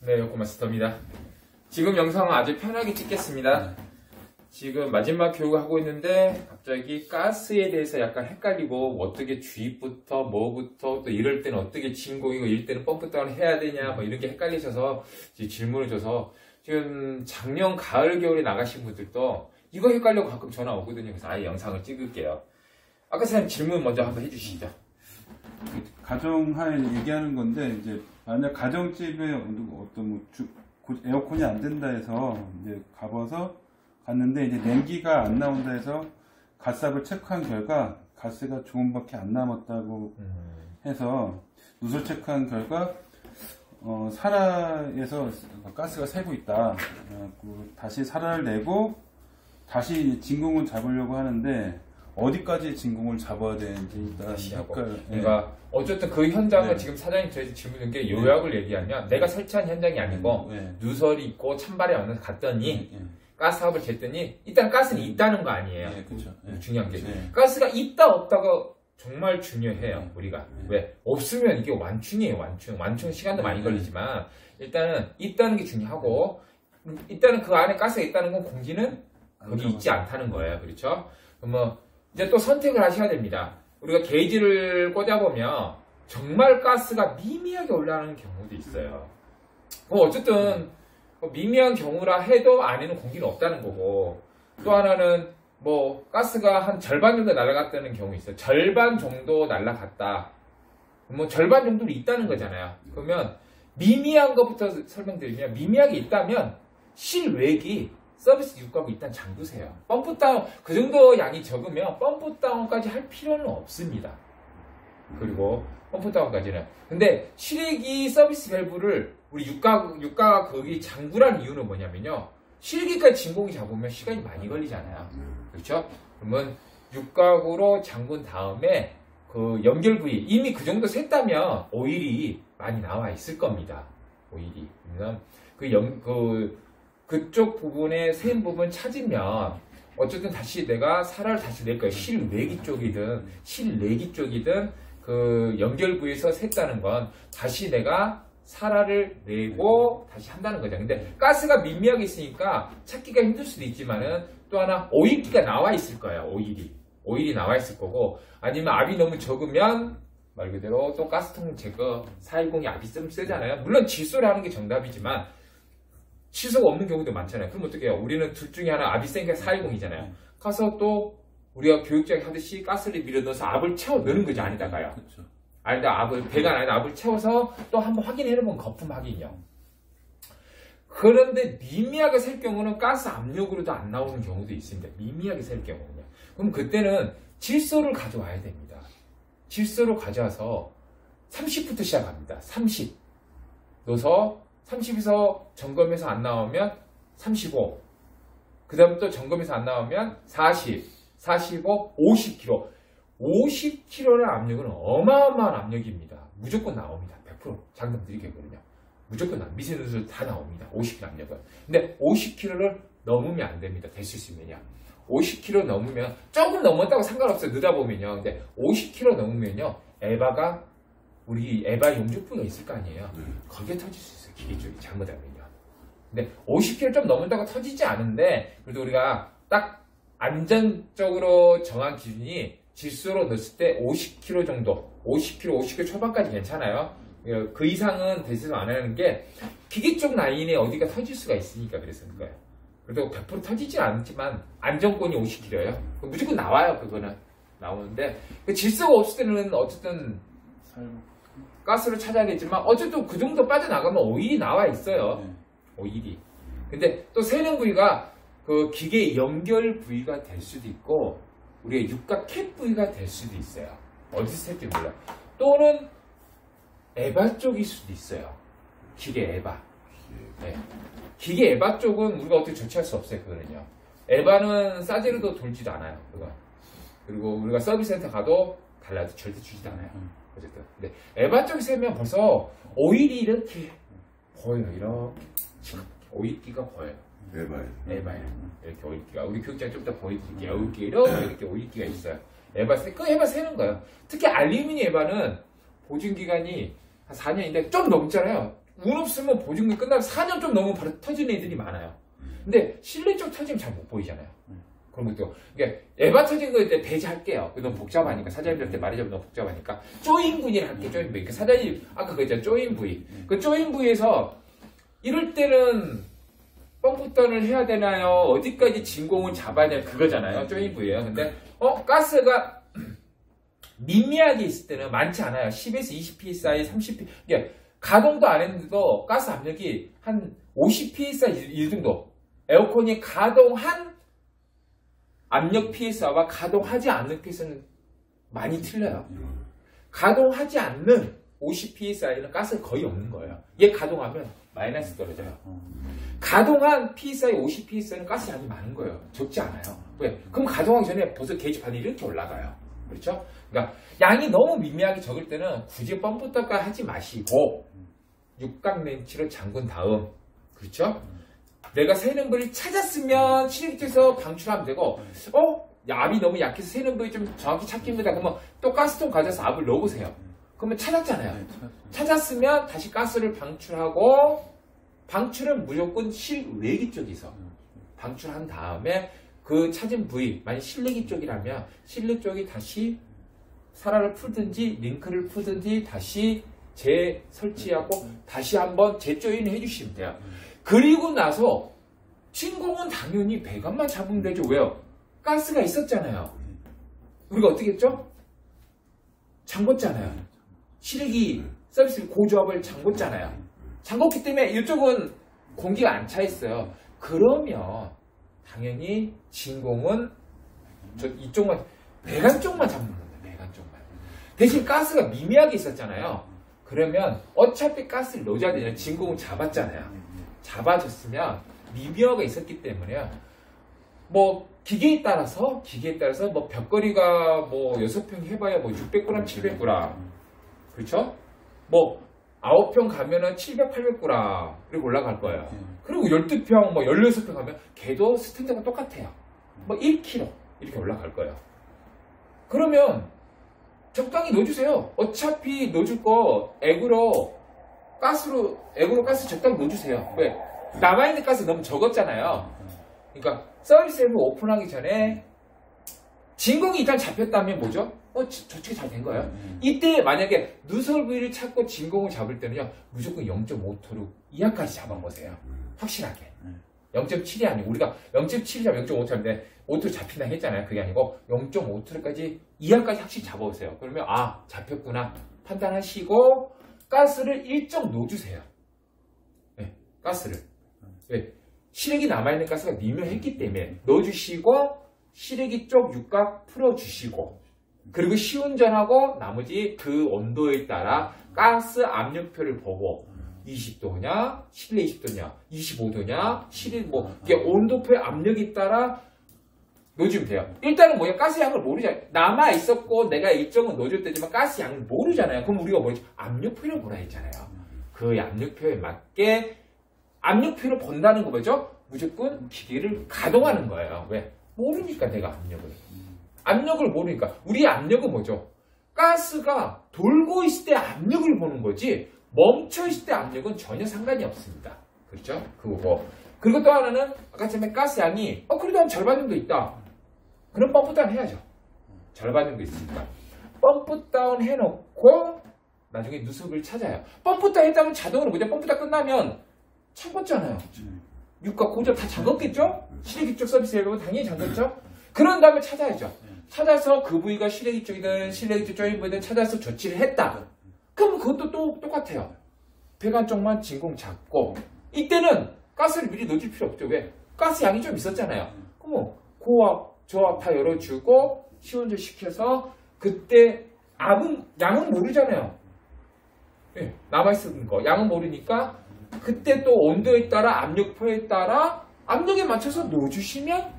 네, 요코마스터입니다. 지금 영상은 아주 편하게 찍겠습니다. 지금 마지막 교육을 하고 있는데 갑자기 가스에 대해서 약간 헷갈리고 어떻게 주입부터 뭐부터 또 이럴 때는 어떻게 진공이고 이럴 때는 펌프 다운 해야 되냐 뭐 이런 게 헷갈리셔서 질문을 줘서 지금 작년 가을 겨울에 나가신 분들도 이거 헷갈려고 가끔 전화 오거든요. 그래서 아예 영상을 찍을게요. 아까 선생님 질문 먼저 한번 해주시죠. 가정하에 얘기하는 건데, 이제 만약 가정집에 어떤 에어컨이 안 된다 해서 이제 가봐서 갔는데 이제 냉기가 안 나온다 해서 가스압을 체크한 결과 가스가 조금밖에 안 남았다고 해서 누설 체크한 결과 사라에서 가스가 새고 있다. 다시 사라를 내고 다시 진공을 잡으려고 하는데 어디까지 진공을 잡아야 되는지 일단 그러니까 어쨌든 그 현장을 네. 지금 사장님 저희 질문 준 게 요약을 얘기하면 내가 설치한 현장이 아니고 누설이 있고 찬발이 안 나서 갔더니 가스압을 쟀더니 일단 가스는 있다는 거 아니에요. 그렇죠. 중요한 게 가스가 있다 없다가 정말 중요해요. 우리가 왜 없으면 이게 완충이에요. 완충 시간도 많이 걸리지만 일단은 있다는 게 중요하고 일단은 그 안에 가스가 있다는 건 공기는 거기 있지 않다는 거예요. 그렇죠? 그러면 이제 또 선택을 하셔야 됩니다. 우리가 게이지를 꽂아보면 정말 가스가 미미하게 올라가는 경우도 있어요. 어쨌든 미미한 경우라 해도 안에는 공기는 없다는 거고, 또 하나는 뭐 가스가 한 절반 정도 날아갔다는 경우 있어요. 절반 정도 날아갔다. 뭐 절반 정도로 있다는 거잖아요. 그러면 미미한 것부터 설명드리면, 미미하게 있다면 실외기 서비스 유가고 일단 잠그세요. 펌프 다운 그 정도 양이 적으면 펌프 다운까지 할 필요는 없습니다. 그리고 펌프 다운까지는. 근데 실외기 서비스 밸브를 우리 유가 거기 잠그라는 이유는 뭐냐면요. 실외기까지 진공이 잡으면 시간이 많이 걸리잖아요. 그렇죠? 그러면 육각으로 잠근 다음에 그 연결 부위 이미 그 정도 샜다면 오일이 많이 나와 있을 겁니다. 오일이. 그쪽 부분에 새인 부분 찾으면 어쨌든 다시 내가 사라를 다시 낼 거예요. 실외기 쪽이든 실내기 쪽이든 그 연결 부위에서 샜다는 건 다시 내가 사라를 내고 다시 한다는 거죠. 근데 가스가 미미하게 있으니까 찾기가 힘들 수도 있지만은 또 하나 오일기가 나와 있을 거예요. 오일이 나와 있을 거고, 아니면 압이 너무 적으면 말 그대로 또 가스통 제거 410이 압이 좀 세잖아요. 물론 질소를 하는 게 정답이지만 실소가 없는 경우도 많잖아요. 그럼 어떻게 해요? 우리는 둘 중에 하나 압이 센 게 410이잖아요. 가서 또 우리가 교육장에 하듯이 가스를 밀어 넣어서 압을 채워 넣는 거죠. 안에다가요. 그렇죠. 안에다 배관 안에다 압을 채워서 또 한번 확인해 놓으면 거품 확인이요. 그런데 미미하게 셀 경우는 가스 압력으로도 안 나오는 경우도 있습니다. 미미하게 셀 경우는요. 그럼 그때는 질소를 가져와야 됩니다. 질소를 가져와서 30부터 시작합니다. 30 넣어서 30에서 점검해서 안 나오면 35, 그 다음 또 점검해서 안 나오면 40, 45, 50kg. 50kg의 압력은 어마어마한 압력입니다. 무조건 나옵니다. 100% 장담 드리겠거든요. 무조건 미세누설 다 나옵니다. 50kg 압력은. 근데 50kg를 넘으면 안 됩니다. 될 수 있으면요. 50kg 넘으면 조금 넘었다고 상관없어요. 넣다 보면요. 근데 50kg 넘으면요. 우리 에바 용접부가 있을 거 아니에요. 거기에 터질 수 있어요. 기계 쪽이 잘못하면요. 근데 50kg 좀 넘는다고 터지지 않은데, 그래도 우리가 딱 안전적으로 정한 기준이 질소로 넣었을 때 50kg 정도, 50kg 초반까지 괜찮아요. 그 이상은 대체로 안 하는 게 기계 쪽 라인에 어디가 터질 수가 있으니까 그랬을 거예요. 그래도 100% 터지지 않지만 안정권이 50kg예요. 무조건 나와요. 그거는 나오는데, 질소가 없을 때는 어쨌든 가스를 찾아야겠지만 어쨌든 그 정도 빠져나가면 오일이 나와 있어요. 오일이. 근데 또 새는 부위가 그 기계 연결 부위가 될 수도 있고 우리의 육각 캡 부위가 될 수도 있어요. 어디서 셀지 몰라요. 또는 에바 쪽일 수도 있어요. 기계 에바. 네. 기계 에바 쪽은 우리가 어떻게 조치할 수 없어요. 그거는요. 에바는 싸제로도 돌지도 않아요. 그거. 그리고 우리가 서비스 센터 가도 달라도 절대 주지도 않아요. 어쨌든. 근데 에바 쪽에 세면 벌써 오일이 이렇게 보여요. 이렇게 오일기가 보여요. 에바에 이렇게 오일기가. 우리 교육장 좀 이따 보여드릴게요. 오일기 이렇게 오일기가 있어요. 에바 세는 거예요. 특히 알루미늄 에바는 보증기간이 한 4년인데 좀 넘잖아요. 운 없으면 보증금 끝나면 4년 좀 넘으면 바로 터지는 애들이 많아요. 근데 실내 쪽 터지면 잘 못 보이잖아요. 그런 것도 이게 에바 터진 거 때 배제할게요. 너무 복잡하니까 사장님들한테 말하자면 너무 복잡하니까 조인 부위를 할게. 조인 부위. 그러니까 사장님 아까 그랬잖아요. 조인 부위. 그 조인 부위에서 이럴 때는 펌프다운을 해야 되나요? 어디까지 진공을 잡아야 되나 그거잖아요. 조인 부위예요. 근데 가스가 미미하게 있을 때는 많지 않아요. 10에서 20psi, 30psi. 이게 가동도 안 했는데도 가스 압력이 한 50psi 이 정도. 에어컨이 가동한 압력 PSI와 가동하지 않는 PSI는 많이 틀려요. 가동하지 않는 50psi는 가스가 거의 없는 거예요. 얘 가동하면 마이너스 떨어져요. 가동한 PSI 50psi는 가스 양이 많은 거예요. 적지 않아요. 왜? 그럼 가동하기 전에 벌써 게이지 반이 이렇게 올라가요. 그렇죠? 그러니까 양이 너무 미미하게 적을 때는 굳이 펌프다가 하지 마시고 육각렌치로 잠근 다음, 그렇죠? 내가 새는 부위를 찾았으면 실행기에서 방출하면 되고, 압이 너무 약해서 새는 부위 좀 정확히 찾기 힘들다. 그러면 또 가스통 가져서 압을 넣어보세요. 그러면 찾았잖아요. 찾았으면 다시 가스를 방출하고, 방출은 무조건 실외기 쪽에서 방출한 다음에 그 찾은 부위, 만약 실내기 쪽이라면 실내 쪽이 다시 사라를 풀든지 링크를 풀든지 다시 재설치하고 다시 한번 재조인을 해주시면 돼요. 그리고 나서 진공은 당연히 배관만 잡으면 되죠. 왜요? 가스가 있었잖아요. 우리가 어떻게 했죠? 잠궜잖아요. 실외기 서비스 고조압을 잠궜잖아요. 잠궜기 때문에 이쪽은 공기가 안 차 있어요. 그러면 당연히 진공은 이쪽만 배관 쪽만 잡는 겁니다. 배관 쪽만. 대신 가스가 미미하게 있었잖아요. 그러면 어차피 가스를 넣어줘야 되잖아요. 진공을 잡았잖아요. 잡아줬으면 미미하게 있었기 때문에 뭐 기계에 따라서 뭐 벽걸이가 뭐 6평 해봐야 뭐 600g, 700g, 그렇죠? 뭐 9평 가면은 700, 800g 그리고 올라갈 거예요. 그리고 12평, 뭐 16평 가면 걔도 스탠드가 똑같아요. 뭐 1kg 이렇게 올라갈 거예요. 그러면 적당히 넣어주세요. 어차피 넣어줄 거 액으로 가스 적당히 넣어주세요. 왜? 남아있는 가스 너무 적었잖아요. 그러니까 서비스 밸브 오픈하기 전에 진공이 일단 잡혔다면 뭐죠? 저쪽이 잘 된 거예요. 이때 만약에 누설 부위를 찾고 진공을 잡을 때는요, 무조건 0.5토르 이하까지 잡아보세요. 확실하게. 0.7이 아니고, 우리가 0.7이면 0.5토르인데, 5토르 잡힌다 했잖아요. 그게 아니고, 0.5토르까지 이하까지 확실히 잡아보세요. 그러면, 잡혔구나. 판단하시고, 가스를 일정 넣어주세요. 네, 가스를. 왜? 실외기 남아있는 가스가 미묘했기 때문에 넣어주시고, 실외기 쪽 육각 풀어주시고, 그리고 시운전하고 나머지 그 온도에 따라 가스 압력표를 보고 20도냐, 실내 20도냐, 25도냐, 실내 이게 온도표의 압력에 따라 넣어주면 돼요. 일단은 뭐야? 가스 양을 모르잖아요. 남아있었고 내가 일정은 넣어줬다지만 가스 양을 모르잖아요. 그럼 우리가 뭐지? 압력표를 보라 했잖아요. 그 압력표에 맞게 압력표를 본다는 거 뭐죠? 무조건 기계를 가동하는 거예요. 왜? 모르니까 내가 압력을 모르니까. 우리의 압력은 뭐죠? 가스가 돌고 있을 때 압력을 보는 거지 멈춰 있을 때 압력은 전혀 상관이 없습니다. 그렇죠? 그거고. 그리고 또 하나는 아까 전에 가스 양이 그래도 한 절반 정도 있다. 그럼 펌프 다운 해야죠. 절반 정도 있으니까. 펌프 다운 해놓고 나중에 누습을 찾아요. 펌프 다운 했다면 자동으로 뭐죠? 펌프 다운 끝나면 잠궜잖아요. 육각 고조 다 잠궜겠죠? 실외기 쪽 서비스 밸브는 당연히 잠궜죠? 그런 다음에 찾아야죠. 찾아서 그 부위가 실외기 쪽이든 실외기 쪽 조인 부위든 찾아서 조치를 했다. 그럼 그것도 또 똑같아요. 배관 쪽만 진공 잡고 이때는 가스를 미리 넣어줄 필요 없죠. 왜? 가스 양이 좀 있었잖아요. 그럼 고압, 저압 다 열어주고 시운전 시켜서 그때 양은 모르잖아요. 네, 남아있는 거 양은 모르니까 그때 또 온도에 따라 압력표에 따라 압력에 맞춰서 넣어주시면